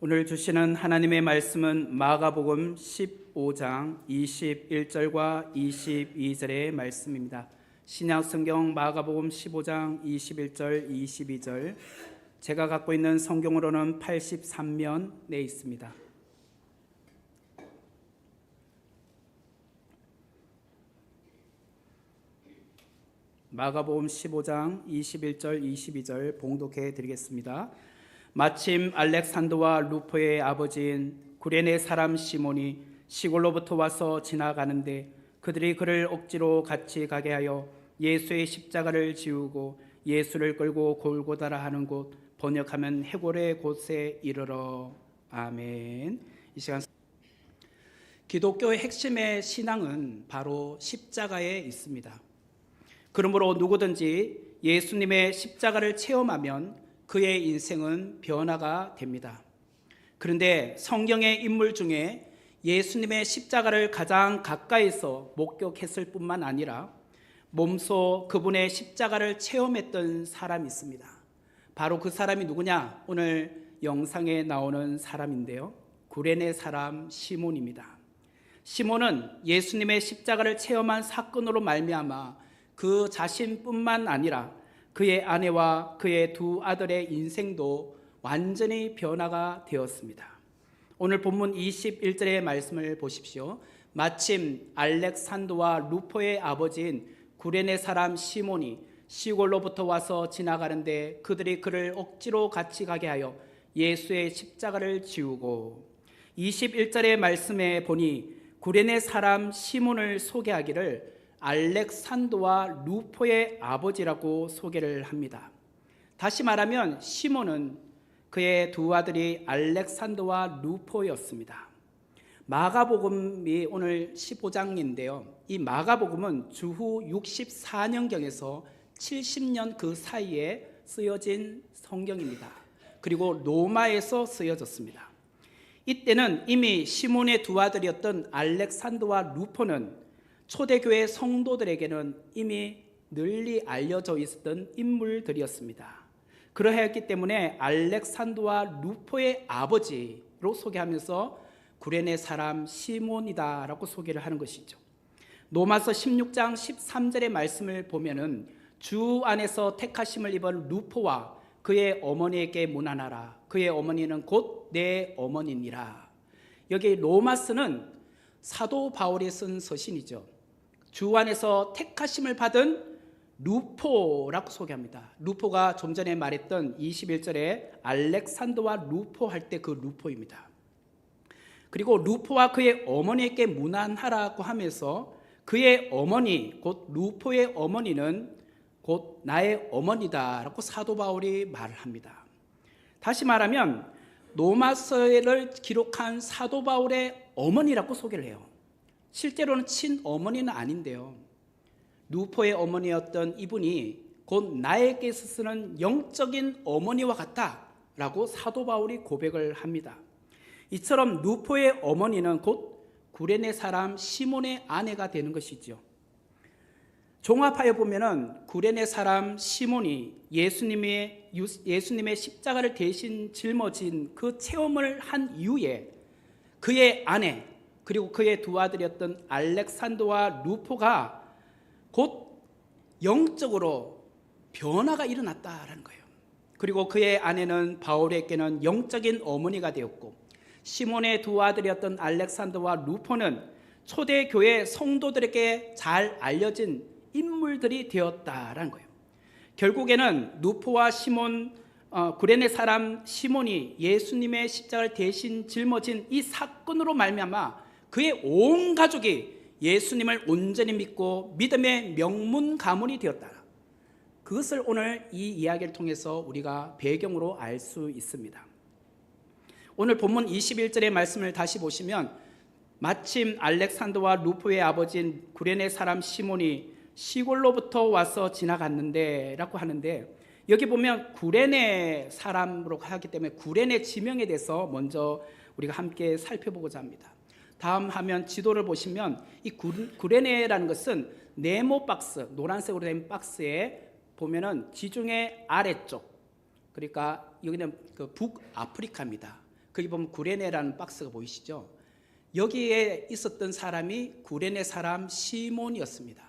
오늘 주시는 하나님의 말씀은 마가복음 15장 21절과 22절의 말씀입니다. 신약성경 마가복음 15장 21절, 22절, 제가 갖고 있는 성경으로는 83면에 있습니다. 마가복음 15장 21절, 22절 봉독해 드리겠습니다. 마침 알렉산더와 루포의 아버지인 구레네 사람 시몬이 시골로부터 와서 지나가는데 그들이 그를 억지로 같이 가게 하여 예수의 십자가를 지우고 예수를 끌고 골고다라 하는 곳, 번역하면 해골의 곳에 이르러. 아멘. 이 시간 기독교의 핵심의 신앙은 바로 십자가에 있습니다. 그러므로 누구든지 예수님의 십자가를 체험하면 그의 인생은 변화가 됩니다. 그런데 성경의 인물 중에 예수님의 십자가를 가장 가까이서 목격했을 뿐만 아니라 몸소 그분의 십자가를 체험했던 사람이 있습니다. 바로 그 사람이 누구냐? 오늘 영상에 나오는 사람인데요, 구레네 사람 시몬입니다. 시몬은 예수님의 십자가를 체험한 사건으로 말미암아 그 자신뿐만 아니라 그의 아내와 그의 두 아들의 인생도 완전히 변화가 되었습니다. 오늘 본문 21절의 말씀을 보십시오. 마침 알렉산더와 루포의 아버지인 구레네 사람 시몬이 시골로부터 와서 지나가는데 그들이 그를 억지로 같이 가게 하여 예수의 십자가를 지우고, 21절의 말씀에 보니 구레네 사람 시몬을 소개하기를 알렉산더와 루포의 아버지라고 소개를 합니다. 다시 말하면 시몬은 그의 두 아들이 알렉산더와 루포였습니다. 마가복음이 오늘 15장인데요. 이 마가복음은 주후 64년경에서 70년 그 사이에 쓰여진 성경입니다. 그리고 로마에서 쓰여졌습니다. 이때는 이미 시몬의 두 아들이었던 알렉산더와 루포는 초대교회 성도들에게는 이미 널리 알려져 있었던 인물들이었습니다. 그러했기 때문에 알렉산더와 루포의 아버지로 소개하면서 구레네 사람 시몬이다라고 소개를 하는 것이죠. 로마서 16장 13절의 말씀을 보면은 주 안에서 택하심을 입은 루포와 그의 어머니에게 문안하라. 그의 어머니는 곧 내 어머니니라. 여기 로마서는 사도 바울이 쓴 서신이죠. 주 안에서 택하심을 받은 루포라고 소개합니다. 루포가 좀 전에 말했던 21절에 알렉산더와 루포 할 때 그 루포입니다. 그리고 루포와 그의 어머니에게 문안하라고 하면서 그의 어머니, 곧 루포의 어머니는 곧 나의 어머니다라고 사도 바울이 말을 합니다. 다시 말하면 로마서를 기록한 사도 바울의 어머니라고 소개를 해요. 실제로는 친어머니는 아닌데요, 루포의 어머니였던 이분이 곧 나에게 있어서는 영적인 어머니와 같다라고 사도 바울이 고백을 합니다. 이처럼 루포의 어머니는 곧 구레네 사람 시몬의 아내가 되는 것이죠. 종합하여 보면은 구레네 사람 시몬이 예수님의 십자가를 대신 짊어진 그 체험을 한 이후에 그의 아내 그리고 그의 두 아들이었던 알렉산더와 루포가 곧 영적으로 변화가 일어났다라는 거예요. 그리고 그의 아내는 바울에게는 영적인 어머니가 되었고, 시몬의 두 아들이었던 알렉산더와 루포는 초대교회 성도들에게 잘 알려진 인물들이 되었다라는 거예요. 결국에는 루포와 시몬, 구레네 사람 시몬이 예수님의 십자가를 대신 짊어진 이 사건으로 말미암아 그의 온 가족이 예수님을 온전히 믿고 믿음의 명문 가문이 되었다. 그것을 오늘 이 이야기를 통해서 우리가 배경으로 알 수 있습니다. 오늘 본문 21절의 말씀을 다시 보시면 마침 알렉산더와 루포의 아버지인 구레네 사람 시몬이 시골로부터 와서 지나갔는데 라고 하는데, 여기 보면 구레네 사람으로 하기 때문에 구레네 지명에 대해서 먼저 우리가 함께 살펴보고자 합니다. 다음 화면 지도를 보시면 이 구레네라는 것은 네모 박스, 노란색으로 된 박스에 보면은 지중해 아래쪽, 그러니까 여기는 그 북아프리카입니다. 거기 보면 구레네라는 박스가 보이시죠? 여기에 있었던 사람이 구레네 사람 시몬이었습니다.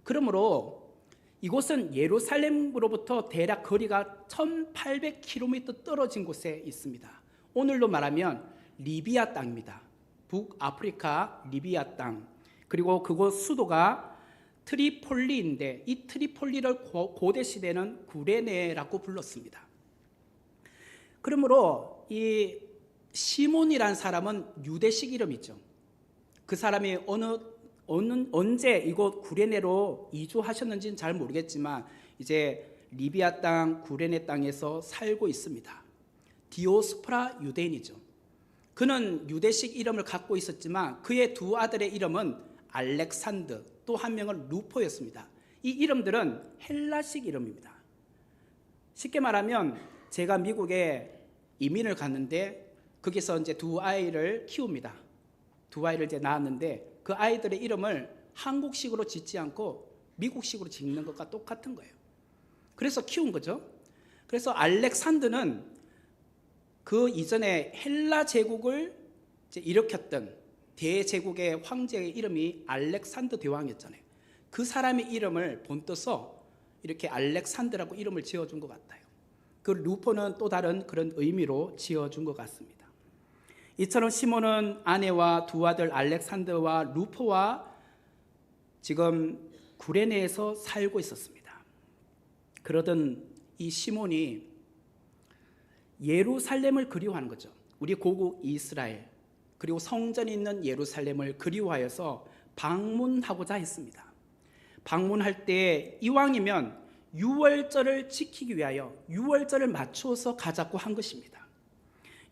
그러므로 이곳은 예루살렘으로부터 대략 거리가 1800km 떨어진 곳에 있습니다. 오늘로 말하면 리비아 땅입니다. 북아프리카 리비아 땅. 그리고 그곳 수도가 트리폴리인데 이 트리폴리를 고대 시대는 구레네라고 불렀습니다. 그러므로 이 시몬이라는 사람은 유대식 이름이죠. 그 사람이 언제 이곳 구레네로 이주하셨는지는 잘 모르겠지만 이제 리비아 땅 구레네 땅에서 살고 있습니다. 디오스포라 유대인이죠. 그는 유대식 이름을 갖고 있었지만 그의 두 아들의 이름은 알렉산드, 또 한 명은 루포였습니다. 이 이름들은 헬라식 이름입니다. 쉽게 말하면 제가 미국에 이민을 갔는데 거기서 이제 두 아이를 키웁니다. 두 아이를 이제 낳았는데 그 아이들의 이름을 한국식으로 짓지 않고 미국식으로 짓는 것과 똑같은 거예요. 그래서 키운 거죠. 그래서 알렉산드는 그 이전에 헬라 제국을 이제 일으켰던 대제국의 황제의 이름이 알렉산드 대왕이었잖아요. 그 사람의 이름을 본떠서 이렇게 알렉산드라고 이름을 지어준 것 같아요. 그 루포는 또 다른 그런 의미로 지어준 것 같습니다. 이처럼 시몬은 아내와 두 아들 알렉산드와 루포와 지금 구레네에서 살고 있었습니다. 그러던 이 시몬이 예루살렘을 그리워하는 거죠. 우리 고국 이스라엘 그리고 성전이 있는 예루살렘을 그리워하여서 방문하고자 했습니다. 방문할 때 이왕이면 유월절을 지키기 위하여 유월절을 맞추어서 가자고 한 것입니다.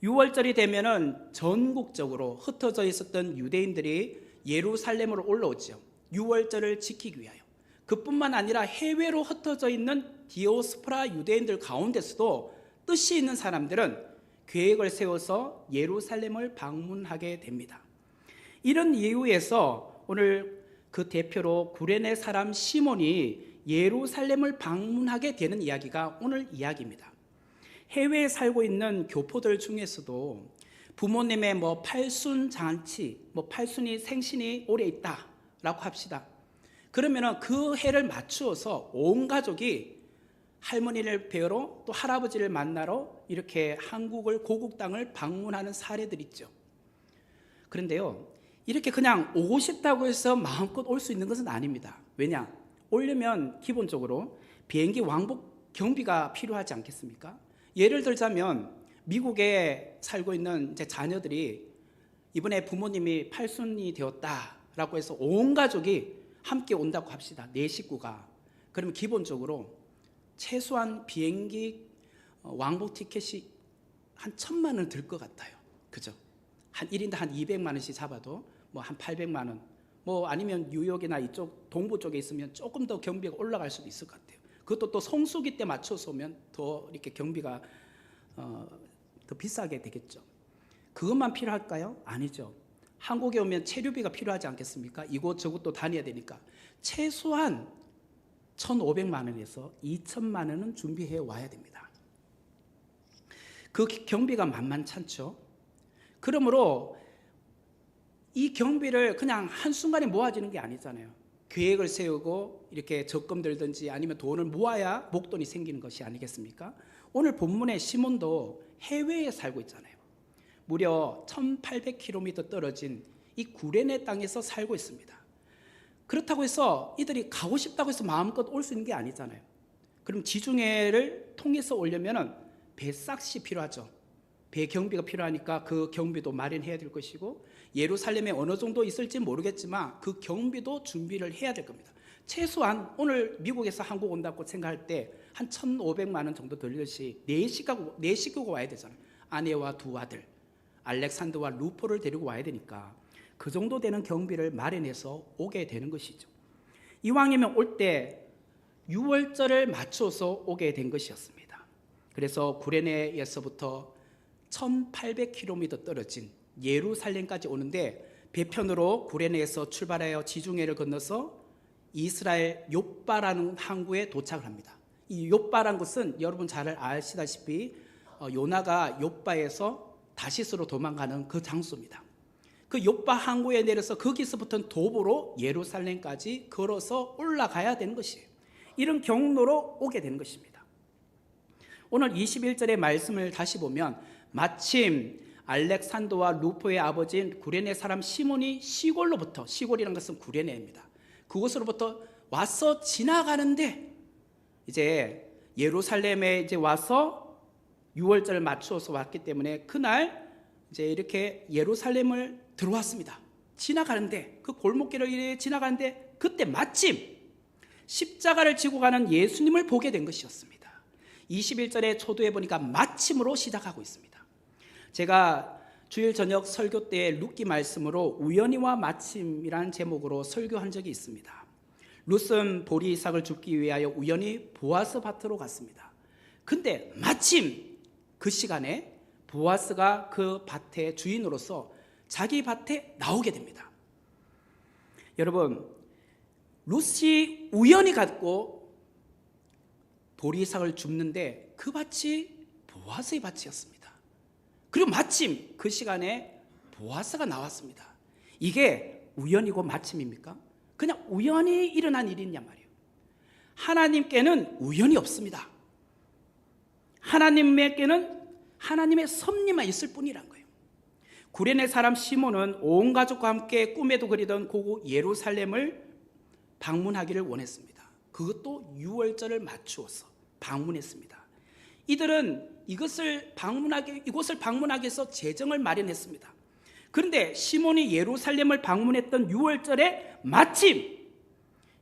유월절이 되면은 전국적으로 흩어져 있었던 유대인들이 예루살렘으로 올라오죠. 유월절을 지키기 위하여. 그뿐만 아니라 해외로 흩어져 있는 디오스포라 유대인들 가운데서도 뜻이 있는 사람들은 계획을 세워서 예루살렘을 방문하게 됩니다. 이런 이유에서 오늘 그 대표로 구레네 사람 시몬이 예루살렘을 방문하게 되는 이야기가 오늘 이야기입니다. 해외에 살고 있는 교포들 중에서도 부모님의 팔순 잔치, 팔순이 생신이 올해 있다라고 합시다. 그러면은 그 해를 맞추어서 온 가족이 할머니를 뵈러 또 할아버지를 만나러 이렇게 한국을 고국 땅을 방문하는 사례들이 있죠. 그런데요, 이렇게 그냥 오고 싶다고 해서 마음껏 올 수 있는 것은 아닙니다. 왜냐? 오려면 기본적으로 비행기 왕복 경비가 필요하지 않겠습니까? 예를 들자면 미국에 살고 있는 제 자녀들이 이번에 부모님이 팔순이 되었다라고 해서 온 가족이 함께 온다고 합시다. 네 식구가. 그러면 기본적으로 최소한 비행기 왕복 티켓이 한 1,000만 원 들 것 같아요. 그죠? 한 1인당 한 200만 원씩 잡아도 한 800만 원. 아니면 뉴욕이나 이쪽 동부 쪽에 있으면 조금 더 경비가 올라갈 수도 있을 것 같아요. 그것도 또 성수기 때 맞춰서 오면 더 이렇게 경비가 더 비싸게 되겠죠. 그것만 필요할까요? 아니죠. 한국에 오면 체류비가 필요하지 않겠습니까? 이곳저곳도 다녀야 되니까 최소한 1,500만 원에서 2,000만 원은 준비해 와야 됩니다. 그 경비가 만만찮죠. 그러므로 이 경비를 그냥 한순간에 모아지는 게 아니잖아요. 계획을 세우고 이렇게 적금 들든지 아니면 돈을 모아야 목돈이 생기는 것이 아니겠습니까? 오늘 본문의 시몬도 해외에 살고 있잖아요. 무려 1800km 떨어진 이 구레네 땅에서 살고 있습니다. 그렇다고 해서 이들이 가고 싶다고 해서 마음껏 올 수 있는 게 아니잖아요. 그럼 지중해를 통해서 오려면 배싹시 필요하죠. 배 경비가 필요하니까 그 경비도 마련해야 될 것이고 예루살렘에 어느 정도 있을지 모르겠지만 그 경비도 준비를 해야 될 겁니다. 최소한 오늘 미국에서 한국 온다고 생각할 때 한 1,500만 원 정도 들듯이 네 식구가 와야 되잖아요. 아내와 두 아들 알렉산드와 루포를 데리고 와야 되니까 그 정도 되는 경비를 마련해서 오게 되는 것이죠. 이왕이면 올 때 6월절을 맞춰서 오게 된 것이었습니다. 그래서 구레네에서부터 1800km 떨어진 예루살렘까지 오는데 배편으로 구레네에서 출발하여 지중해를 건너서 이스라엘 욥바라는 항구에 도착을 합니다. 이 욥바라는 곳은 여러분 잘 아시다시피 요나가 욥바에서 다시스로 도망가는 그 장소입니다. 그 욥바 항구에 내려서 거기서부터 도보로 예루살렘까지 걸어서 올라가야 되는 것이에요. 이런 경로로 오게 되는 것입니다. 오늘 21절의 말씀을 다시 보면 마침 알렉산더와 루포의 아버지인 구레네 사람 시몬이 시골로부터, 시골이라는 것은 구레네입니다. 그곳으로부터 와서 지나가는데 이제 예루살렘에 이제 와서 유월절을 맞추어서 왔기 때문에 그날 이제 이렇게 예루살렘을 들어왔습니다. 지나가는데 그 골목길을 지나가는데 그때 마침 십자가를 지고 가는 예수님을 보게 된 것이었습니다. 21절에 초도에 보니까 마침으로 시작하고 있습니다. 제가 주일 저녁 설교 때 룻기 말씀으로 우연히와 마침이라는 제목으로 설교한 적이 있습니다. 룻은 보리 이삭을 줍기 위하여 우연히 보아스 밭으로 갔습니다. 근데 마침 그 시간에 보아스가 그 밭의 주인으로서 자기 밭에 나오게 됩니다. 여러분, 룻이 우연히 갔고 보리 이삭을 줍는데 그 밭이 보아스의 밭이었습니다. 그리고 마침 그 시간에 보아스가 나왔습니다. 이게 우연이고 마침입니까? 그냥 우연히 일어난 일이냐 말이에요. 하나님께는 우연이 없습니다. 하나님께는 하나님의 섭리만 있을 뿐이란 거예요. 구레네 사람 시몬은 온 가족과 함께 꿈에도 그리던 고국 예루살렘을 방문하기를 원했습니다. 그것도 유월절을 맞추어서 방문했습니다. 이들은 이곳을 방문하기 위해서 재정을 마련했습니다. 그런데 시몬이 예루살렘을 방문했던 유월절에 마침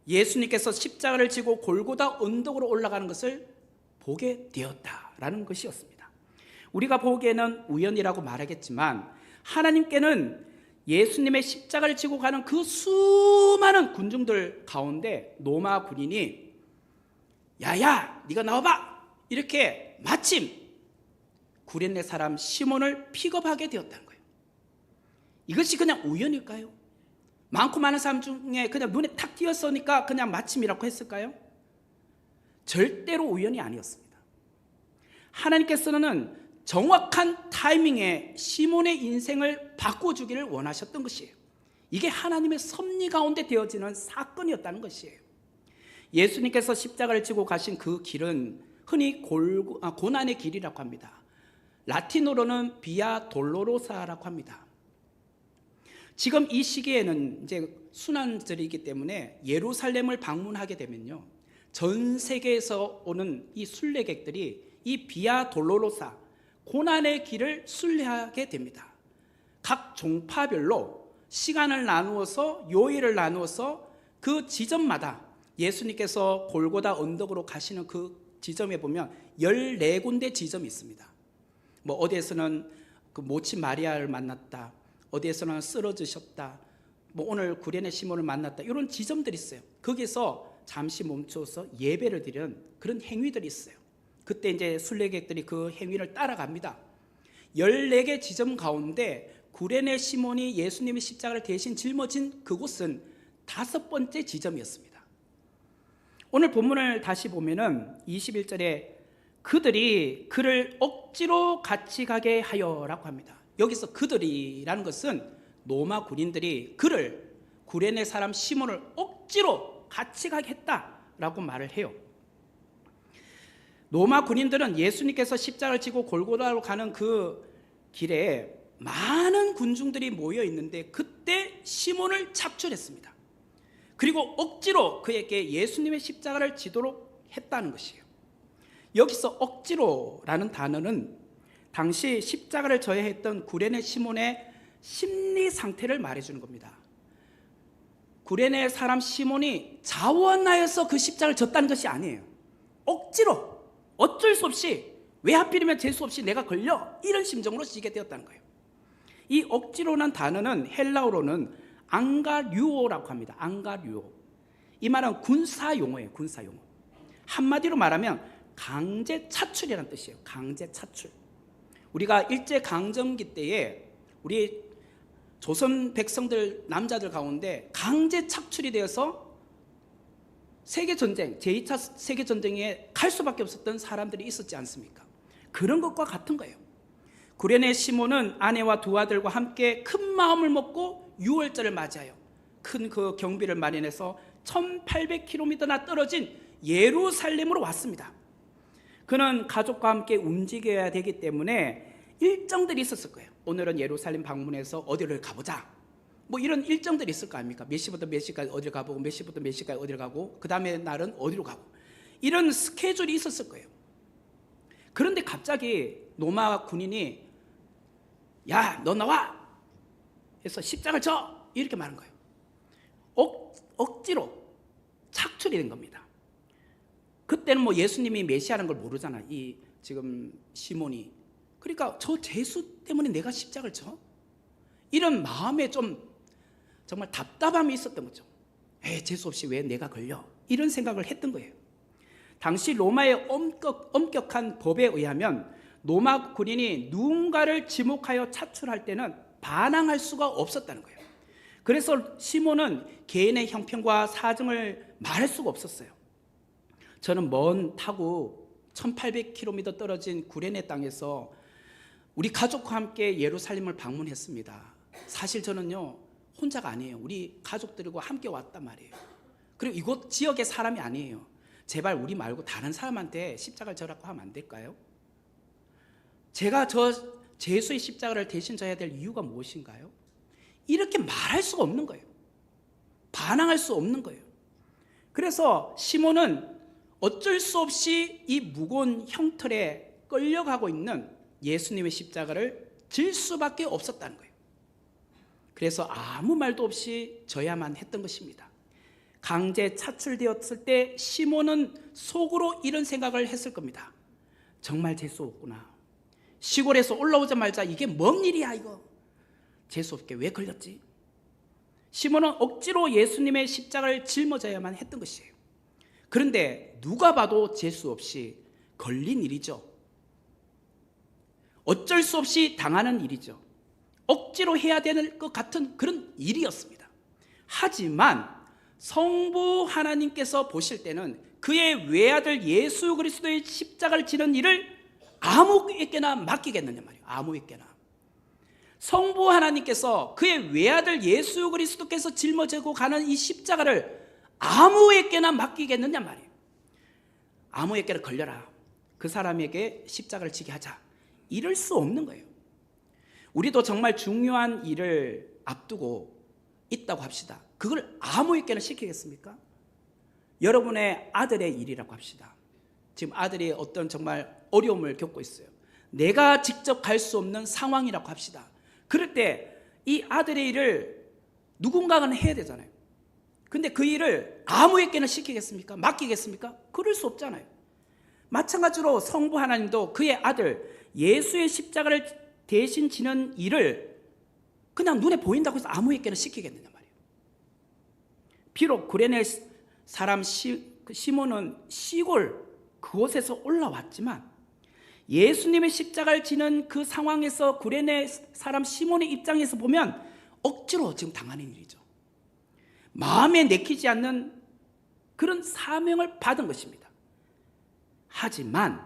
예수님께서 십자가를 지고 골고다 언덕으로 올라가는 것을 보게 되었다라는 것이었습니다. 우리가 보기에는 우연이라고 말하겠지만 하나님께는 예수님의 십자가를 지고 가는 그 수많은 군중들 가운데 로마 군인이 야야 네가 나와봐 이렇게 마침 구레네 사람 시몬을 픽업하게 되었다는 거예요. 이것이 그냥 우연일까요? 많고 많은 사람 중에 그냥 눈에 탁 띄었으니까 그냥 마침이라고 했을까요? 절대로 우연이 아니었습니다. 하나님께서는 정확한 타이밍에 시몬의 인생을 바꿔주기를 원하셨던 것이에요. 이게 하나님의 섭리 가운데 되어지는 사건이었다는 것이에요. 예수님께서 십자가를 지고 가신 그 길은 흔히 고난의 길이라고 합니다. 라틴어로는 비아 돌로로사라고 합니다. 지금 이 시기에는 이제 순환절이기 때문에 예루살렘을 방문하게 되면요, 전 세계에서 오는 이 순례객들이 이 비아 돌로로사 고난의 길을 순례하게 됩니다. 각 종파별로 시간을 나누어서 요일을 나누어서 그 지점마다 예수님께서 골고다 언덕으로 가시는 그 지점에 보면 14군데 지점이 있습니다. 뭐 어디에서는 그 모친 마리아를 만났다, 어디에서는 쓰러지셨다, 뭐 오늘 구레네 시몬을 만났다, 이런 지점들이 있어요. 거기서 잠시 멈춰서 예배를 드리는 그런 행위들이 있어요. 그때 이제 순례객들이 그 행위를 따라갑니다. 14개 지점 가운데 구레네 시몬이 예수님의 십자가를 대신 짊어진 그곳은 5번째 지점이었습니다. 오늘 본문을 다시 보면은 21절에 그들이 그를 억지로 같이 가게 하여라고 합니다. 여기서 그들이라는 것은 로마 군인들이 그를, 구레네 사람 시몬을 억지로 같이 가게 했다라고 말을 해요. 로마 군인들은 예수님께서 십자가를 지고 골고다로 가는 그 길에 많은 군중들이 모여 있는데 그때 시몬을 착출했습니다. 그리고 억지로 그에게 예수님의 십자가를 지도록 했다는 것이에요. 여기서 억지로라는 단어는 당시 십자가를 져야 했던 구레네 시몬의 심리 상태를 말해주는 겁니다. 구레네 사람 시몬이 자원하여서 그 십자가를 졌다는 것이 아니에요. 억지로, 어쩔 수 없이, 왜 하필이면 재수 없이 내가 걸려, 이런 심정으로 지게 되었다는 거예요. 이 억지로라는 단어는 헬라어로는 앙가류오라고 합니다. 앙가류오. 이 말은 군사용어예요. 군사용어. 한마디로 말하면 강제 차출이라는 뜻이에요. 강제 차출. 우리가 일제강점기 때에 우리 조선 백성들, 남자들 가운데 강제 착출이 되어서 세계전쟁, 제2차 세계전쟁에 갈 수밖에 없었던 사람들이 있었지 않습니까? 그런 것과 같은 거예요. 구레네 시몬은 아내와 두 아들과 함께 큰 마음을 먹고 유월절을 맞이하여 큰 그 경비를 마련해서 1800km나 떨어진 예루살렘으로 왔습니다. 그는 가족과 함께 움직여야 되기 때문에 일정들이 있었을 거예요. 오늘은 예루살렘 방문해서 어디를 가보자, 뭐 이런 일정들이 있을 거 아닙니까? 몇 시부터 몇 시까지 어디를 가보고, 몇 시부터 몇 시까지 어디를 가고, 그 다음에 날은 어디로 가고, 이런 스케줄이 있었을 거예요. 그런데 갑자기 로마 군인이 야, 너 나와! 해서 십자가를 쳐! 이렇게 말한 거예요. 억지로 착출이 된 겁니다. 그때는 뭐 예수님이 메시아라는 걸 모르잖아, 이 지금 시몬이. 그러니까 저 죄수 때문에 내가 십자가를 쳐? 이런 마음에 좀 정말 답답함이 있었던 거죠. 죄수 없이 왜 내가 걸려? 이런 생각을 했던 거예요. 당시 로마의 엄격한 법에 의하면 로마 군인이 누군가를 지목하여 차출할 때는 반항할 수가 없었다는 거예요. 그래서 시몬은 개인의 형편과 사정을 말할 수가 없었어요. 저는 먼 타고 1800km 떨어진 구레네 땅에서 우리 가족과 함께 예루살렘을 방문했습니다. 사실 저는요, 혼자가 아니에요. 우리 가족들과 함께 왔단 말이에요. 그리고 이곳 지역의 사람이 아니에요. 제발 우리 말고 다른 사람한테 십자가를 져라고 하면 안 될까요? 제가 저 죄수의 십자가를 대신 져야 될 이유가 무엇인가요? 이렇게 말할 수가 없는 거예요. 반항할 수 없는 거예요. 그래서 시몬은 어쩔 수 없이 이 무거운 형틀에 끌려가고 있는 예수님의 십자가를 질 수밖에 없었다는 거예요. 그래서 아무 말도 없이 져야만 했던 것입니다. 강제 차출되었을 때 시몬은 속으로 이런 생각을 했을 겁니다. 정말 재수 없구나. 시골에서 올라오자마자 이게 뭔 일이야 이거. 재수 없게 왜 걸렸지? 시몬은 억지로 예수님의 십자가를 짊어져야만 했던 것이에요. 그런데 누가 봐도 재수 없이 걸린 일이죠. 어쩔 수 없이 당하는 일이죠. 억지로 해야 될 것 같은 그런 일이었습니다. 하지만 성부 하나님께서 보실 때는 그의 외아들 예수 그리스도의 십자가를 지는 일을 아무에게나 맡기겠느냐 말이에요. 아무에게나. 성부 하나님께서 그의 외아들 예수 그리스도께서 짊어지고 가는 이 십자가를 아무에게나 맡기겠느냐 말이에요. 아무에게나 걸려라. 그 사람에게 십자가를 지게 하자. 이럴 수 없는 거예요. 우리도 정말 중요한 일을 앞두고 있다고 합시다. 그걸 아무에게나 시키겠습니까? 여러분의 아들의 일이라고 합시다. 지금 아들이 어떤 정말 어려움을 겪고 있어요. 내가 직접 갈 수 없는 상황이라고 합시다. 그럴 때 이 아들의 일을 누군가가 해야 되잖아요. 근데 그 일을 아무에게나 시키겠습니까? 맡기겠습니까? 그럴 수 없잖아요. 마찬가지로 성부 하나님도 그의 아들 예수의 십자가를 대신 지는 일을 그냥 눈에 보인다고 해서 아무에게나 시키겠느냐 말이에요. 비록 구레네 사람 시몬은 시골 그곳에서 올라왔지만 예수님의 십자가를 지는 그 상황에서 구레네 사람 시몬의 입장에서 보면 억지로 지금 당하는 일이죠. 마음에 내키지 않는 그런 사명을 받은 것입니다. 하지만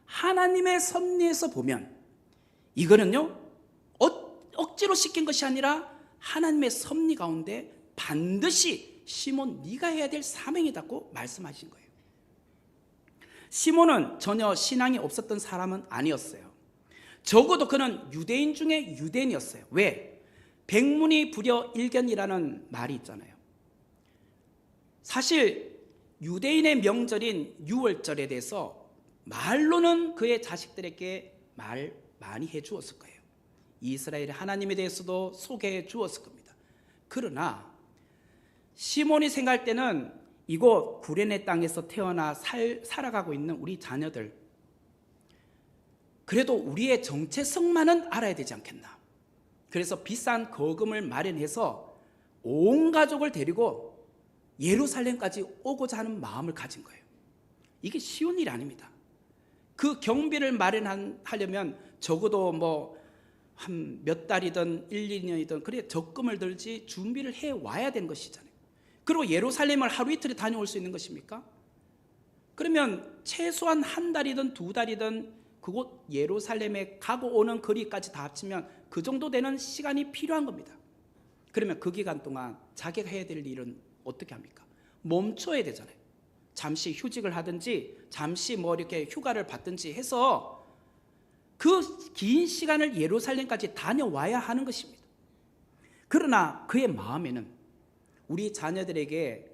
하나님의 섭리에서 보면 이거는요, 억지로 시킨 것이 아니라 하나님의 섭리 가운데 반드시 시몬 네가 해야 될 사명이라고 말씀하신 거예요. 시몬은 전혀 신앙이 없었던 사람은 아니었어요. 적어도 그는 유대인 중에 유대인이었어요. 왜? 백문이 불여일견이라는 말이 있잖아요. 사실 유대인의 명절인 유월절에 대해서 말로는 그의 자식들에게 말 많이 해주었을 거예요. 이스라엘의 하나님에 대해서도 소개해 주었을 겁니다. 그러나 시몬이 생각할 때는 이곳 구레네 땅에서 태어나 살아가고 있는 우리 자녀들, 그래도 우리의 정체성만은 알아야 되지 않겠나. 그래서 비싼 거금을 마련해서 온 가족을 데리고 예루살렘까지 오고자 하는 마음을 가진 거예요. 이게 쉬운 일이 아닙니다. 그 경비를 마련하려면 적어도 뭐 한 몇 달이든 1, 2년이든 그래 적금을 들지 준비를 해와야 되는 것이잖아요. 그리고 예루살렘을 하루 이틀에 다녀올 수 있는 것입니까? 그러면 최소한 한 달이든 두 달이든 그곳 예루살렘에 가고 오는 거리까지 다 합치면 그 정도 되는 시간이 필요한 겁니다. 그러면 그 기간 동안 자기가 해야 될 일은 어떻게 합니까? 멈춰야 되잖아요. 잠시 휴직을 하든지 잠시 뭐 이렇게 휴가를 받든지 해서 그 긴 시간을 예루살렘까지 다녀와야 하는 것입니다. 그러나 그의 마음에는 우리 자녀들에게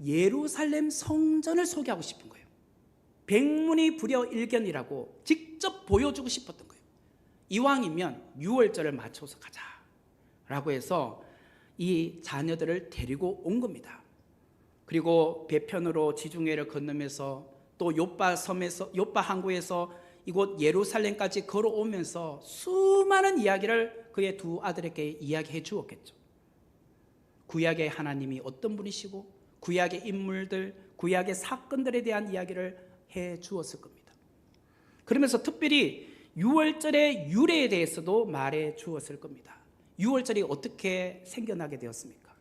예루살렘 성전을 소개하고 싶은 거예요. 백문이 불여일견이라고 직접 보여주고 싶었던 거예요. 이왕이면 6월절을 맞춰서 가자 라고 해서 이 자녀들을 데리고 온 겁니다. 그리고 배편으로 지중해를 건너면서 또 요빠 섬에서, 요빠 항구에서 이곳 예루살렘까지 걸어오면서 수많은 이야기를 그의 두 아들에게 이야기해 주었겠죠. 구약의 하나님이 어떤 분이시고 구약의 인물들, 구약의 사건들에 대한 이야기를 해 주었을 겁니다. 그러면서 특별히 6월절의 유래에 대해서도 말해 주었을 겁니다. 6월절이 어떻게 생겨나게 되었습니까?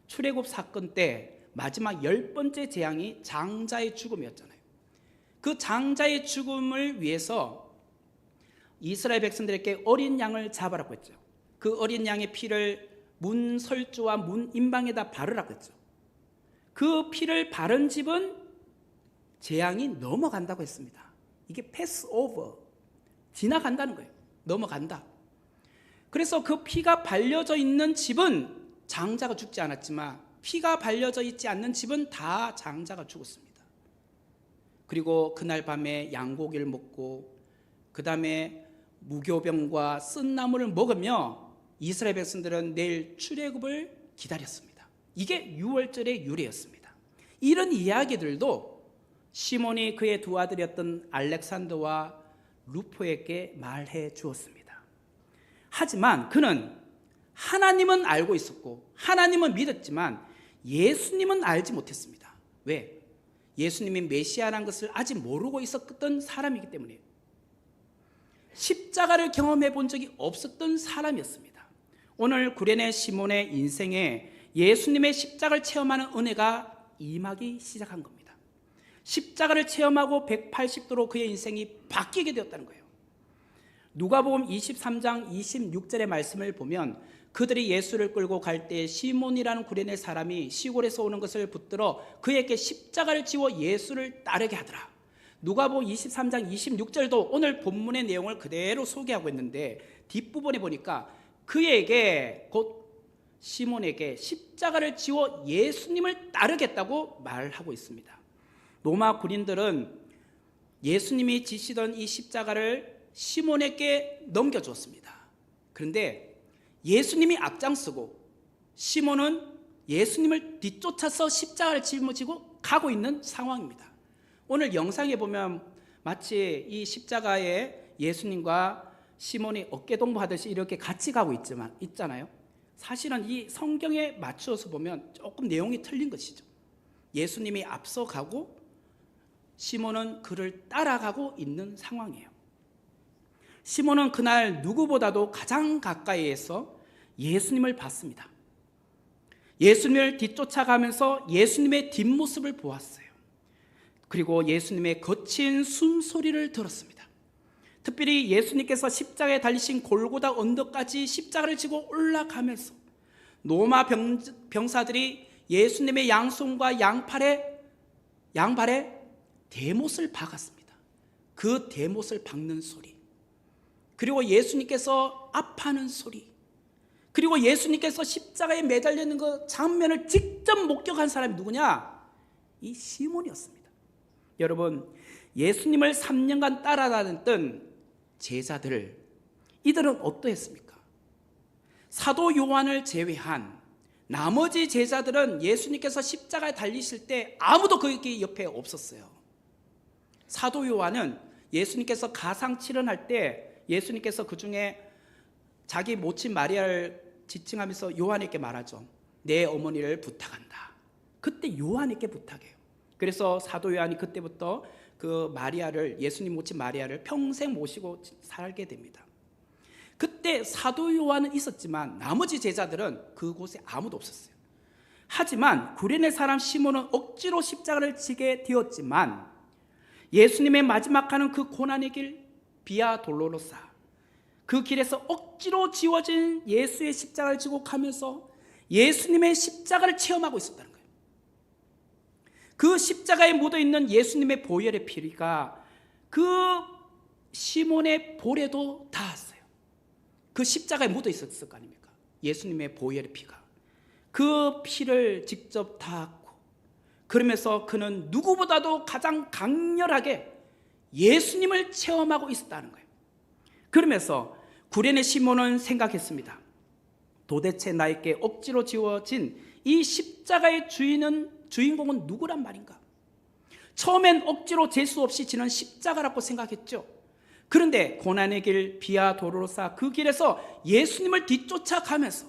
출애굽 사건 때 마지막 10번째 재앙이 장자의 죽음이었잖아요. 그 장자의 죽음을 위해서 이스라엘 백성들에게 어린 양을 잡아라고 했죠. 그 어린 양의 피를 문 설주와 문 임방에다 바르라고 했죠. 그 피를 바른 집은 재앙이 넘어간다고 했습니다. 이게 패스 오버, 지나간다는 거예요. 넘어간다. 그래서 그 피가 발려져 있는 집은 장자가 죽지 않았지만 피가 발려져 있지 않는 집은 다 장자가 죽었습니다. 그리고 그날 밤에 양고기를 먹고 그 다음에 무교병과 쓴나물을 먹으며 이스라엘 백성들은 내일 출애굽을 기다렸습니다. 이게 6월절의 유래였습니다. 이런 이야기들도 시몬이 그의 두 아들이었던 알렉산더와 루포에게 말해 주었습니다. 하지만 그는 하나님은 알고 있었고 하나님은 믿었지만 예수님은 알지 못했습니다. 왜? 예수님이 메시아라는 것을 아직 모르고 있었던 사람이기 때문이에요. 십자가를 경험해 본 적이 없었던 사람이었습니다. 오늘 구레네 시몬의 인생에 예수님의 십자가를 체험하는 은혜가 임하기 시작한 겁니다. 십자가를 체험하고 180도로 그의 인생이 바뀌게 되었다는 거예요. 누가복음 23장 26절의 말씀을 보면 그들이 예수를 끌고 갈 때 시몬이라는 구레네 사람이 시골에서 오는 것을 붙들어 그에게 십자가를 지워 예수를 따르게 하더라. 누가복음 23장 26절도 오늘 본문의 내용을 그대로 소개하고 있는데 뒷부분에 보니까 그에게 곧 시몬에게 십자가를 지워 예수님을 따르겠다고 말하고 있습니다. 로마 군인들은 예수님이 지시던 이 십자가를 시몬에게 넘겨줬습니다. 그런데 예수님이 앞장서고 시몬은 예수님을 뒤쫓아서 십자가를 짊어지고 가고 있는 상황입니다. 오늘 영상에 보면 마치 이 십자가에 예수님과 시몬이 어깨동무하듯이 이렇게 같이 가고 있잖아요. 사실은 이 성경에 맞추어서 보면 조금 내용이 틀린 것이죠. 예수님이 앞서가고 시몬은 그를 따라가고 있는 상황이에요. 시몬은 그날 누구보다도 가장 가까이에서 예수님을 봤습니다. 예수님을 뒤쫓아가면서 예수님의 뒷모습을 보았어요. 그리고 예수님의 거친 숨소리를 들었습니다. 특별히 예수님께서 십자가에 달리신 골고다 언덕까지 십자가를 지고 올라가면서 로마 병사들이 예수님의 양손과 양발에 대못을 박았습니다. 그 대못을 박는 소리, 그리고 예수님께서 아파하는 소리, 그리고 예수님께서 십자가에 매달려 있는 그 장면을 직접 목격한 사람이 누구냐? 이 시몬이었습니다. 여러분, 예수님을 3년간 따라다녔던 제자들, 이들은 어떠했습니까? 사도 요한을 제외한 나머지 제자들은 예수님께서 십자가에 달리실 때 아무도 그 옆에 없었어요. 사도 요한은 예수님께서 가상 칠언할 때 예수님께서 그 중에 자기 모친 마리아를 지칭하면서 요한에게 말하죠. 내 어머니를 부탁한다. 그때 요한에게 부탁해요. 그래서 사도 요한이 그때부터 그 마리아를, 예수님 모친 마리아를 평생 모시고 살게 됩니다. 그때 사도 요한은 있었지만 나머지 제자들은 그곳에 아무도 없었어요. 하지만 구레네 사람 시몬은 억지로 십자가를 지게 되었지만 예수님의 마지막 가는 그 고난의 길, 비아 돌로로사, 그 길에서 억지로 지워진 예수의 십자가를 지고 가면서 예수님의 십자가를 체험하고 있었다는 거예요. 그 십자가에 묻어있는 예수님의 보혈의 피가 그 시몬의 볼에도 닿았어요. 그 십자가에 묻어 있었을 거 아닙니까? 예수님의 보혈의 피가. 그 피를 직접 닿았고, 그러면서 그는 누구보다도 가장 강렬하게 예수님을 체험하고 있었다는 거예요. 그러면서 구레네 시몬은 생각했습니다. 도대체 나에게 억지로 지워진 이 십자가의 주인공은 누구란 말인가? 처음엔 억지로 재수 없이 지는 십자가라고 생각했죠. 그런데 고난의 길 비아 도로로사, 그 길에서 예수님을 뒤쫓아가면서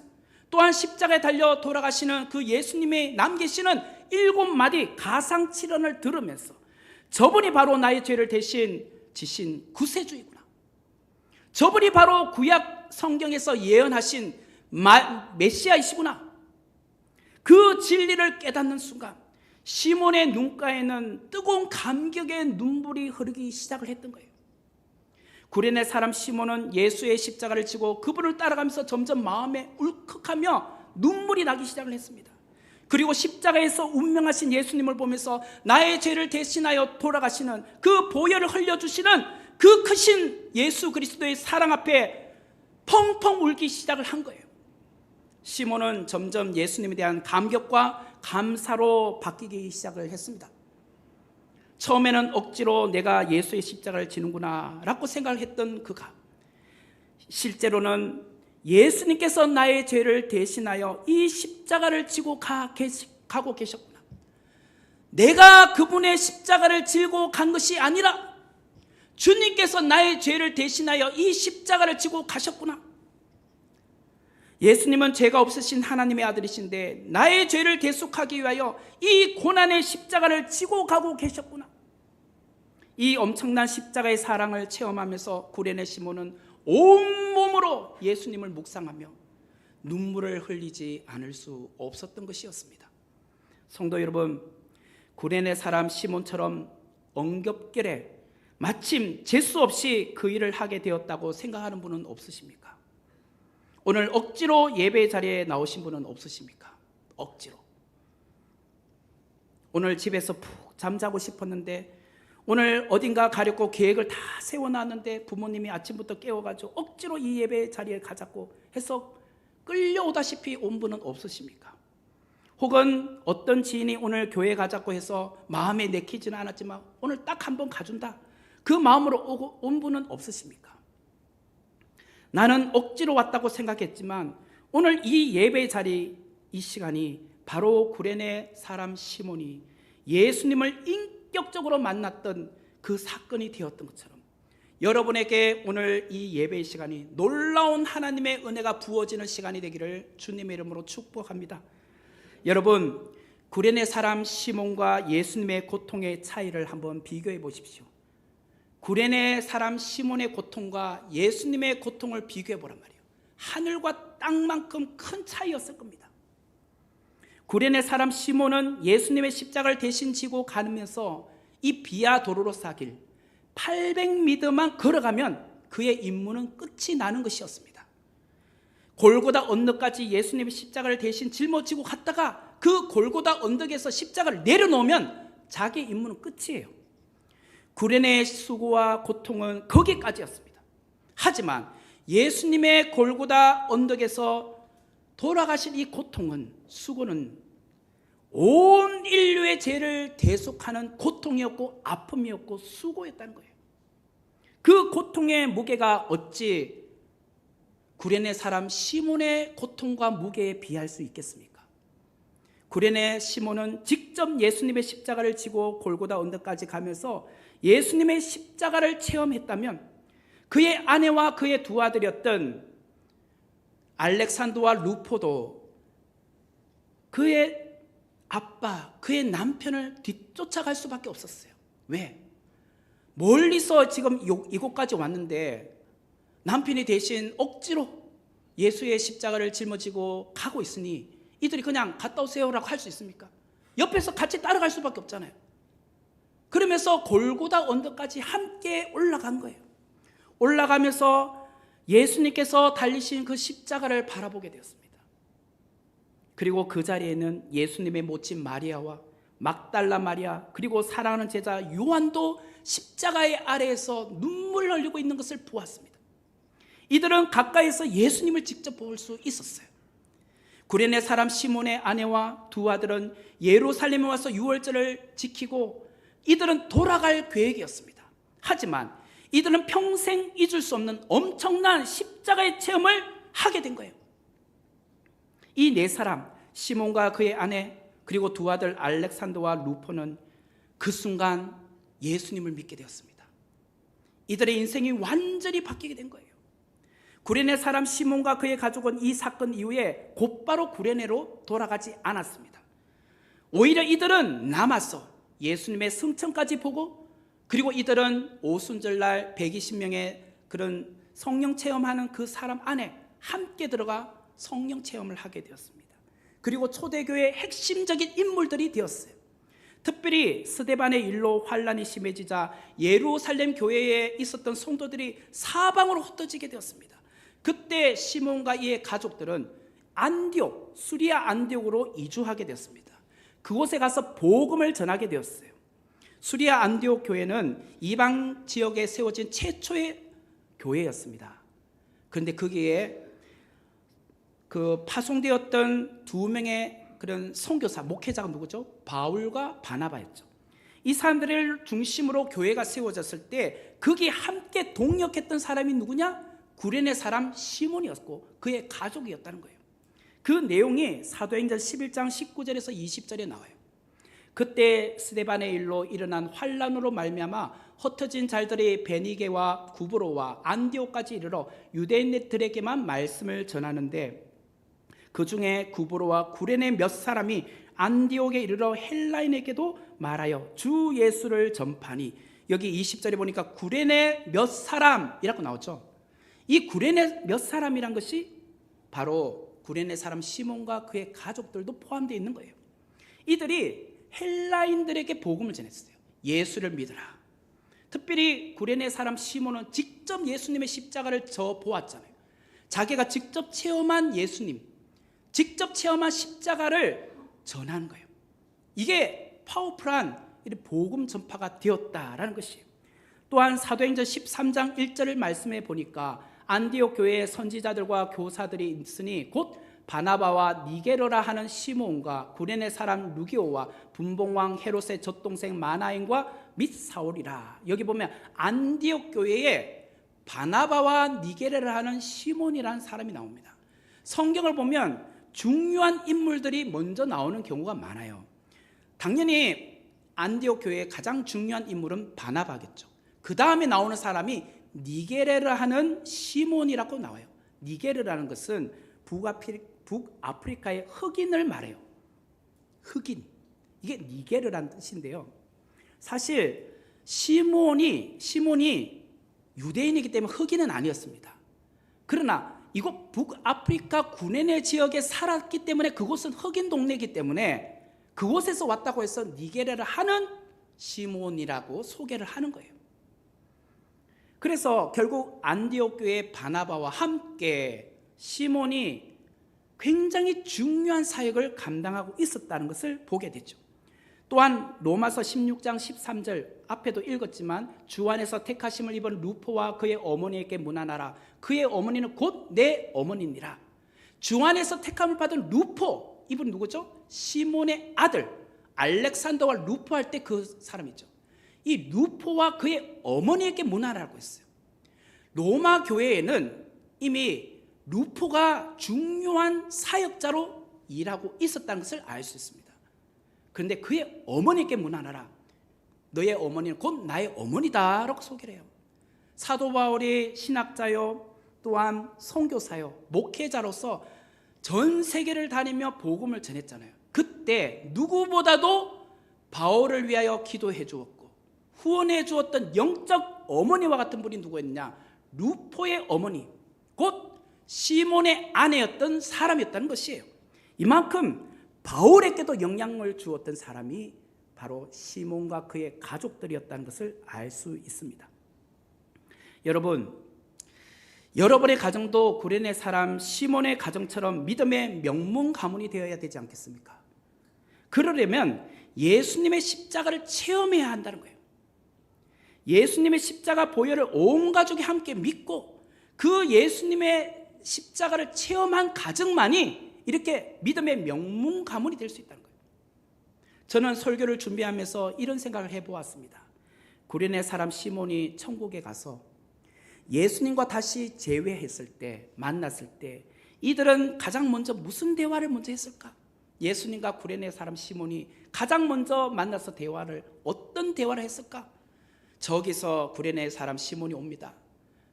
또한 십자가에 달려 돌아가시는 그 예수님의 남기시는 7마디 가상칠언을 들으면서 저분이 바로 나의 죄를 대신 지신 구세주이구나, 저분이 바로 구약 성경에서 예언하신 메시아이시구나, 그 진리를 깨닫는 순간 시몬의 눈가에는 뜨거운 감격의 눈물이 흐르기 시작을 했던 거예요. 구레네 사람 시몬은 예수의 십자가를 지고 그분을 따라가면서 점점 마음에 울컥하며 눈물이 나기 시작을 했습니다. 그리고 십자가에서 운명하신 예수님을 보면서 나의 죄를 대신하여 돌아가시는 그 보혈을 흘려주시는 그 크신 예수 그리스도의 사랑 앞에 펑펑 울기 시작을 한 거예요. 시몬은 점점 예수님에 대한 감격과 감사로 바뀌기 시작을 했습니다. 처음에는 억지로 내가 예수의 십자가를 지는구나 라고 생각을 했던 그가 실제로는 예수님께서 나의 죄를 대신하여 이 십자가를 지고 가고 계셨구나, 내가 그분의 십자가를 지고 간 것이 아니라 주님께서 나의 죄를 대신하여 이 십자가를 지고 가셨구나, 예수님은 죄가 없으신 하나님의 아들이신데 나의 죄를 대속하기 위하여 이 고난의 십자가를 지고 가고 계셨구나. 이 엄청난 십자가의 사랑을 체험하면서 구레네 시몬은 온몸으로 예수님을 묵상하며 눈물을 흘리지 않을 수 없었던 것이었습니다. 성도 여러분, 구레네 사람 시몬처럼 엉겹결에 마침 재수 없이 그 일을 하게 되었다고 생각하는 분은 없으십니까? 오늘 억지로 예배 자리에 나오신 분은 없으십니까? 억지로. 오늘 집에서 푹 잠자고 싶었는데, 오늘 어딘가 가려고 계획을 다 세워놨는데 부모님이 아침부터 깨워가지고 억지로 이 예배 자리에 가자고 해서 끌려오다시피 온 분은 없으십니까? 혹은 어떤 지인이 오늘 교회 가자고 해서 마음에 내키지는 않았지만 오늘 딱 한 번 가준다, 그 마음으로 온 분은 없으십니까? 나는 억지로 왔다고 생각했지만 오늘 이 예배 자리, 이 시간이 바로 구레네 사람 시몬이 예수님을 인격적으로 만났던 그 사건이 되었던 것처럼 여러분에게 오늘 이 예배의 시간이 놀라운 하나님의 은혜가 부어지는 시간이 되기를 주님의 이름으로 축복합니다. 여러분, 구레네 사람 시몬과 예수님의 고통의 차이를 한번 비교해 보십시오. 구레네 사람 시몬의 고통과 예수님의 고통을 비교해 보란 말이에요. 하늘과 땅만큼 큰 차이였을 겁니다. 구레네 사람 시몬은 예수님의 십자가를 대신 지고 가면서 이 비아 도로로사 길 800m만 걸어가면 그의 임무는 끝이 나는 것이었습니다. 골고다 언덕까지 예수님의 십자가를 대신 짊어지고 갔다가 그 골고다 언덕에서 십자가를 내려놓으면 자기 임무는 끝이에요. 구레네의 수고와 고통은 거기까지였습니다. 하지만 예수님의 골고다 언덕에서 돌아가신 이 고통은, 수고는 온 인류의 죄를 대속하는 고통이었고 아픔이었고 수고였다는 거예요. 그 고통의 무게가 어찌 구레네 사람 시몬의 고통과 무게에 비할 수 있겠습니까? 구레네 시몬은 직접 예수님의 십자가를 지고 골고다 언덕까지 가면서 예수님의 십자가를 체험했다면 그의 아내와 그의 두 아들이었던 알렉산더와 루포도 그의 아빠, 그의 남편을 뒤쫓아갈 수밖에 없었어요. 왜? 멀리서 지금 이곳까지 왔는데 남편이 대신 억지로 예수의 십자가를 짊어지고 가고 있으니 이들이 그냥 갔다 오세요라고 할 수 있습니까? 옆에서 같이 따라갈 수밖에 없잖아요. 그러면서 골고다 언덕까지 함께 올라간 거예요. 올라가면서 예수님께서 달리신 그 십자가를 바라보게 되었습니다. 그리고 그 자리에는 예수님의 모친 마리아와 막달라 마리아, 그리고 사랑하는 제자 요한도 십자가의 아래에서 눈물을 흘리고 있는 것을 보았습니다. 이들은 가까이서 예수님을 직접 볼 수 있었어요. 구레네 사람 시몬의 아내와 두 아들은 예루살렘에 와서 유월절을 지키고 이들은 돌아갈 계획이었습니다. 하지만 이들은 평생 잊을 수 없는 엄청난 십자가의 체험을 하게 된 거예요. 이 네 사람, 시몬과 그의 아내, 그리고 두 아들 알렉산더와 루포는 그 순간 예수님을 믿게 되었습니다. 이들의 인생이 완전히 바뀌게 된 거예요. 구레네 사람 시몬과 그의 가족은 이 사건 이후에 곧바로 구레네로 돌아가지 않았습니다. 오히려 이들은 남아서 예수님의 승천까지 보고, 그리고 이들은 오순절날 120명의 그런 성령 체험하는 그 사람 안에 함께 들어가 성령 체험을 하게 되었습니다. 그리고 초대교회의 핵심적인 인물들이 되었어요. 특별히 스데반의 일로 환란이 심해지자 예루살렘 교회에 있었던 성도들이 사방으로 흩어지게 되었습니다. 그때 시몬과 이의 가족들은 안디옥, 수리아 안디옥으로 이주하게 되었습니다. 그곳에 가서 복음을 전하게 되었어요. 수리아 안디옥 교회는 이방 지역에 세워진 최초의 교회였습니다. 그런데 거기에 그 파송되었던 두 명의 그런 선교사, 목회자가 누구죠? 바울과 바나바였죠. 이 사람들을 중심으로 교회가 세워졌을 때 거기 함께 동역했던 사람이 누구냐? 구레네 사람 시몬이었고 그의 가족이었다는 거예요. 그 내용이 사도행전 11장 19절에서 20절에 나와요. 그때 스데반의 일로 일어난 환란으로 말미암아 흩어진 자들이 베니게와 구브로와 안디옥까지 이르러 유대인들에게만 말씀을 전하는데, 그 중에 구브로와 구레네 몇 사람이 안디옥에 이르러 헬라인에게도 말하여 주 예수를 전파니, 여기 20절에 보니까 구레네 몇 사람이라고 나오죠. 이 구레네 몇 사람이란 것이 바로 구레네 사람 시몬과 그의 가족들도 포함되어 있는 거예요. 이들이 헬라인들에게 복음을 전했어요. 예수를 믿으라. 특별히 구레네 사람 시몬은 직접 예수님의 십자가를 저 보았잖아요. 자기가 직접 체험한 예수님, 직접 체험한 십자가를 전하는 거예요. 이게 파워풀한 복음 전파가 되었다라는 것이에요. 또한 사도행전 13장 1절을 말씀해 보니까 안디옥 교회의 선지자들과 교사들이 있으니 곧 바나바와 니게르라 하는 시몬과 구레네 사람 루기오와 분봉왕 헤롯의 젖동생 마나인과 및 사울이라. 여기 보면 안디옥 교회에 바나바와 니게르라 하는 시몬이라는 사람이 나옵니다. 성경을 보면 중요한 인물들이 먼저 나오는 경우가 많아요. 당연히 안디옥 교회의 가장 중요한 인물은 바나바겠죠. 그 다음에 나오는 사람이 니게르를 하는 시몬이라고 나와요. 니게르라는 것은 북아프리카의 흑인을 말해요. 흑인. 이게 니게르라는 뜻인데요. 사실 시몬이 유대인이기 때문에 흑인은 아니었습니다. 그러나 이곳 북아프리카 구레네 지역에 살았기 때문에 그곳은 흑인 동네이기 때문에 그곳에서 왔다고 해서 니게르를 하는 시몬이라고 소개를 하는 거예요. 그래서 결국 안디옥 교회 바나바와 함께 시몬이 굉장히 중요한 사역을 감당하고 있었다는 것을 보게 되죠. 또한 로마서 16장 13절 앞에도 읽었지만 주 안에서 택하심을 입은 루포와 그의 어머니에게 문안하라. 그의 어머니는 곧 내 어머니니라. 주 안에서 택함을 받은 루포, 이분 누구죠? 시몬의 아들 알렉산더와 루포 할 때 그 사람이죠. 이 루포와 그의 어머니에게 문안하라고 했어요. 로마 교회에는 이미 루포가 중요한 사역자로 일하고 있었다는 것을 알 수 있습니다. 그런데 그의 어머니께 문안하라. 너의 어머니는 곧 나의 어머니다라고 소개를 해요. 사도 바울이 신학자요, 또한 선교사요, 목회자로서 전 세계를 다니며 복음을 전했잖아요. 그때 누구보다도 바울을 위하여 기도해 주었고 후원해 주었던 영적 어머니와 같은 분이 누구였냐? 루포의 어머니, 곧 시몬의 아내였던 사람이었다는 것이에요. 이만큼 바울에게도 영향을 주었던 사람이 바로 시몬과 그의 가족들이었다는 것을 알 수 있습니다. 여러분, 여러분의 가정도 구레네 사람 시몬의 가정처럼 믿음의 명문 가문이 되어야 되지 않겠습니까? 그러려면 예수님의 십자가를 체험해야 한다는 거예요. 예수님의 십자가 보혈을 온 가족이 함께 믿고 그 예수님의 십자가를 체험한 가정만이 이렇게 믿음의 명문 가문이 될 수 있다는 거예요. 저는 설교를 준비하면서 이런 생각을 해보았습니다. 구레네 사람 시몬이 천국에 가서 예수님과 다시 재회했을 때, 만났을 때 이들은 가장 먼저 무슨 대화를 먼저 했을까? 예수님과 구레네 사람 시몬이 가장 먼저 만나서 어떤 대화를 했을까? 저기서 구레네 사람 시몬이 옵니다.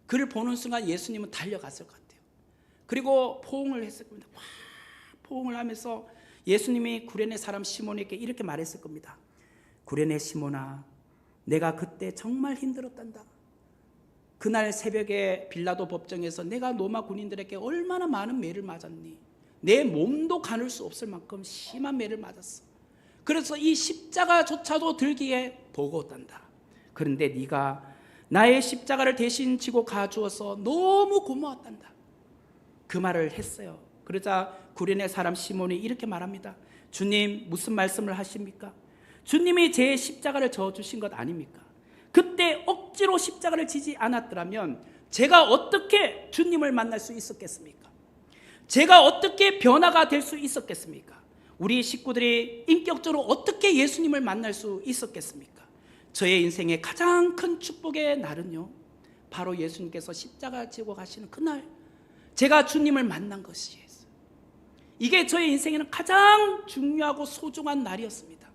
그를 보는 순간 예수님은 달려갔을 것 같아요. 그리고 포옹을 했을 겁니다. 와, 포옹을 하면서 예수님이 구레네 사람 시몬에게 이렇게 말했을 겁니다. 구레네 시몬아, 내가 그때 정말 힘들었단다. 그날 새벽에 빌라도 법정에서 내가 로마 군인들에게 얼마나 많은 매를 맞았니? 내 몸도 가눌 수 없을 만큼 심한 매를 맞았어. 그래서 이 십자가조차도 들기에 버거웠단다. 그런데 네가 나의 십자가를 대신 지고 가주어서 너무 고마웠단다. 그 말을 했어요. 그러자 구레네 사람 시몬이 이렇게 말합니다. 주님, 무슨 말씀을 하십니까? 주님이 제 십자가를 져주신 것 아닙니까? 그때 억지로 십자가를 지지 않았더라면 제가 어떻게 주님을 만날 수 있었겠습니까? 제가 어떻게 변화가 될 수 있었겠습니까? 우리 식구들이 인격적으로 어떻게 예수님을 만날 수 있었겠습니까? 저의 인생의 가장 큰 축복의 날은요, 바로 예수님께서 십자가 지고 가시는 그날 제가 주님을 만난 것이에요. 이게 저의 인생에는 가장 중요하고 소중한 날이었습니다.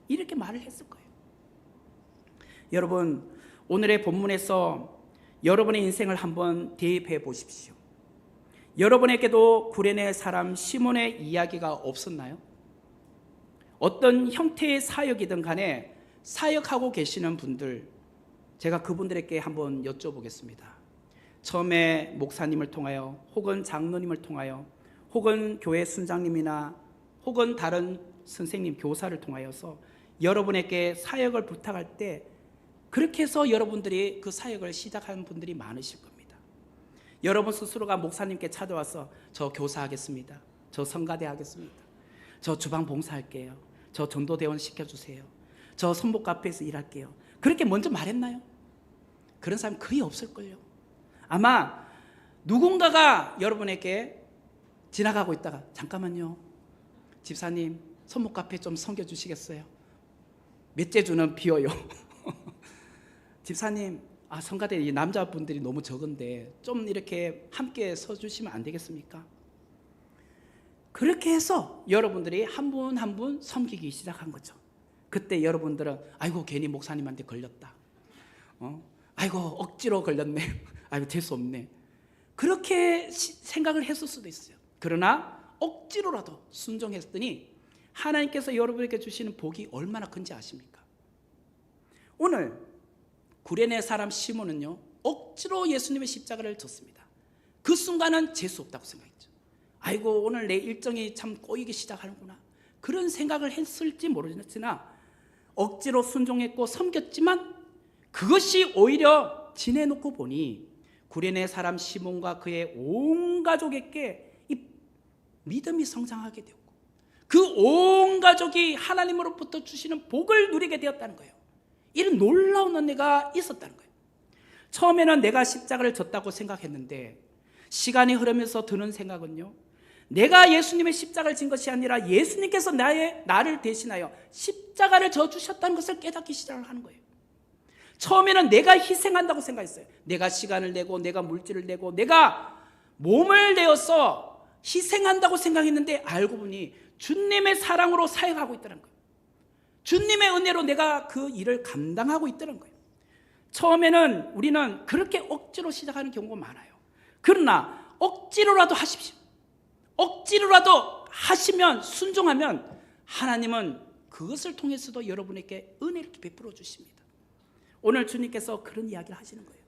이렇게 말을 했을 거예요. 여러분, 오늘의 본문에서 여러분의 인생을 한번 대입해 보십시오. 여러분에게도 구레네 사람 시몬의 이야기가 없었나요? 어떤 형태의 사역이든 간에 사역하고 계시는 분들, 제가 그분들에게 한번 여쭤보겠습니다. 처음에 목사님을 통하여 혹은 장로님을 통하여 혹은 교회 순장님이나 혹은 다른 선생님, 교사를 통하여서 여러분에게 사역을 부탁할 때 그렇게 해서 여러분들이 그 사역을 시작하는 분들이 많으실 겁니다. 여러분 스스로가 목사님께 찾아와서 저 교사하겠습니다. 저 성가대 하겠습니다. 저 주방 봉사할게요. 저 전도대원 시켜주세요. 저 선복 카페에서 일할게요. 그렇게 먼저 말했나요? 그런 사람 거의 없을걸요. 아마 누군가가 여러분에게 지나가고 있다가 잠깐만요, 집사님 선복 카페 좀 섬겨주시겠어요? 몇째 주는 비어요. 집사님, 성가대 남자분들이 너무 적은데 좀 이렇게 함께 서주시면 안 되겠습니까? 그렇게 해서 여러분들이 한 분 한 분 섬기기 시작한 거죠. 그때 여러분들은 아이고 괜히 목사님한테 걸렸다. 아이고 억지로 걸렸네. 아이고 재수 없네. 그렇게 생각을 했을 수도 있어요. 그러나 억지로라도 순종했더니 하나님께서 여러분에게 주시는 복이 얼마나 큰지 아십니까? 오늘 구레네 사람 시몬은요, 억지로 예수님의 십자가를 졌습니다. 그 순간은 재수 없다고 생각했죠. 아이고 오늘 내 일정이 참 꼬이기 시작하는구나, 그런 생각을 했을지 모르겠으나 억지로 순종했고 섬겼지만 그것이 오히려 지내놓고 보니 구레네 사람 시몬과 그의 온 가족에게 이 믿음이 성장하게 되었고 그 온 가족이 하나님으로부터 주시는 복을 누리게 되었다는 거예요. 이런 놀라운 은혜가 있었다는 거예요. 처음에는 내가 십자가를 졌다고 생각했는데 시간이 흐르면서 드는 생각은요, 내가 예수님의 십자가를 진 것이 아니라 예수님께서 나를 대신하여 십자가를 져주셨다는 것을 깨닫기 시작을 하는 거예요. 처음에는 내가 희생한다고 생각했어요. 내가 시간을 내고 내가 물질을 내고 내가 몸을 내어서 희생한다고 생각했는데 알고 보니 주님의 사랑으로 사역하고 있다는 거예요. 주님의 은혜로 내가 그 일을 감당하고 있다는 거예요. 처음에는 우리는 그렇게 억지로 시작하는 경우가 많아요. 그러나 억지로라도 하십시오. 억지로라도 하시면, 순종하면 하나님은 그것을 통해서도 여러분에게 은혜를 베풀어 주십니다. 오늘 주님께서 그런 이야기를 하시는 거예요.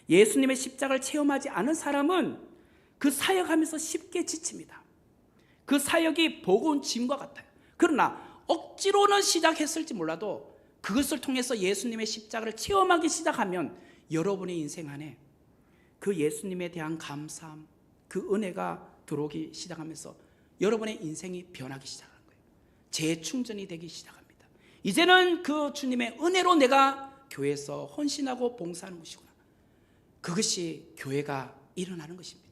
예수님의 십자가를 체험하지 않은 사람은 그 사역하면서 쉽게 지칩니다. 그 사역이 버거운 짐과 같아요. 그러나 억지로는 시작했을지 몰라도 그것을 통해서 예수님의 십자가를 체험하기 시작하면 여러분의 인생 안에 그 예수님에 대한 감사함, 그 은혜가 들어오기 시작하면서 여러분의 인생이 변하기 시작하는 거예요. 재충전이 되기 시작합니다. 이제는 그 주님의 은혜로 내가 교회에서 헌신하고 봉사하는 것이구나. 그것이 교회가 일어나는 것입니다.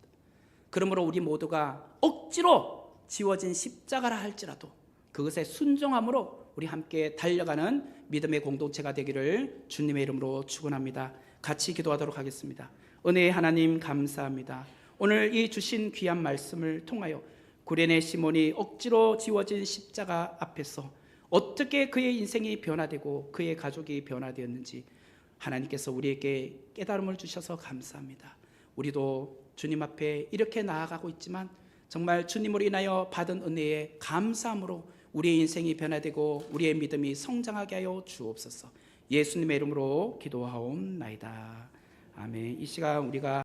그러므로 우리 모두가 억지로 지워진 십자가라 할지라도 그것에 순종함으로 우리 함께 달려가는 믿음의 공동체가 되기를 주님의 이름으로 축원합니다. 같이 기도하도록 하겠습니다. 은혜의 하나님 감사합니다. 오늘 이 주신 귀한 말씀을 통하여 구레네 시몬이 억지로 지워진 십자가 앞에서 어떻게 그의 인생이 변화되고 그의 가족이 변화되었는지 하나님께서 우리에게 깨달음을 주셔서 감사합니다. 우리도 주님 앞에 이렇게 나아가고 있지만 정말 주님으로 인하여 받은 은혜에 감사함으로 우리의 인생이 변화되고 우리의 믿음이 성장하게 하여 주옵소서. 예수님의 이름으로 기도하옵나이다. 아멘. 이 시간 우리가